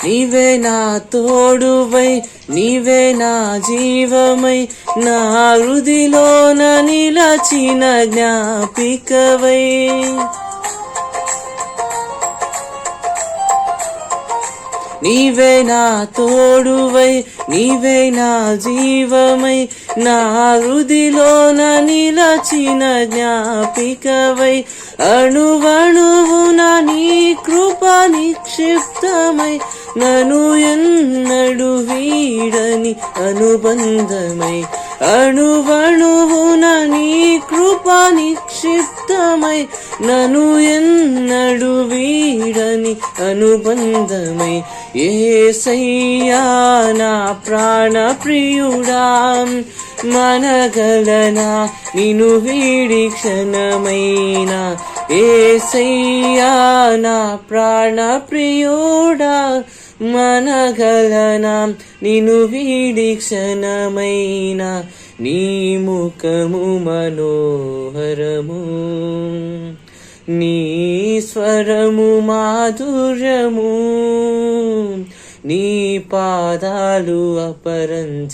నీవే నా తోడువై నీవే నా జీవమై నా హృదిలోన నిలచిన జ్ఞాపికవై నీవే నా తోడువై నీవే నా జీవమై నా హృదిలోన నిలచిన జ్ఞాపికవై అణువణువున నీ కృప నిక్షిప్తమై నన్ను ఎన్నడు వీడని అనుబంధమై అణువణువున నీ కృప నిక్షిప్తమై నన్ను ఎన్నడు వీడని అనుబంధమై యేసయ్యా నా ప్రాణ ప్రియుడా మనగలనా నిన్ను వీడి క్షణమైనా యేసయ్యా నా ప్రాణ ప్రియుడా మనగలనా నిన్ను వీడి క్షణమైనా నీ ముఖము మనోహరము నీ స్వరము మాధుర్యము నీ పాదాలు అపరంజిమయము.